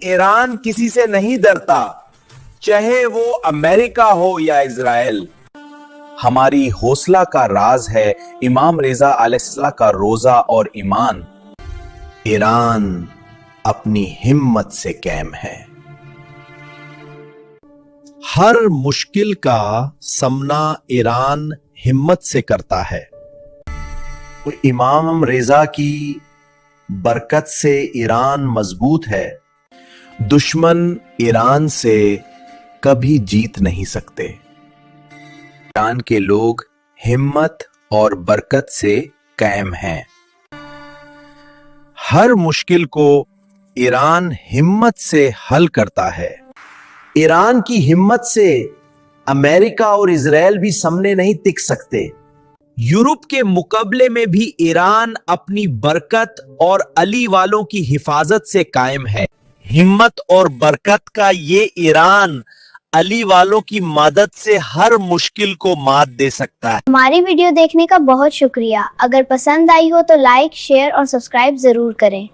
Iran किसी से नहीं डरता, चाहे वो अमेरिका हो या इजराइल। हमारी हौसला का राज है इमाम रेजा अलैहिस्सलाम का रोजा और ईमान। ईरान अपनी हिम्मत से कायम है। हर मुश्किल का सामना ईरान हिम्मत से करता है। इमाम रेजा की बरकत से ईरान मजबूत है। दुश्मन ईरान से कभी जीत नहीं सकते। ईरान के लोग हिम्मत और बरकत से कायम हैं। हर मुश्किल को ईरान हिम्मत से हल करता है। ईरान की हिम्मत से अमेरिका और इजराइल भी सामने नहीं टिक सकते। यूरोप के मुकाबले में भी ईरान अपनी बरकत और अली वालों की हिफाजत से कायम है। हिम्मत और बरकत का ये ईरान अली वालों की मदद से हर मुश्किल को मात दे सकता है। हमारी वीडियो देखने का बहुत शुक्रिया। अगर पसंद आई हो तो लाइक, शेयर और सब्सक्राइब जरूर करें।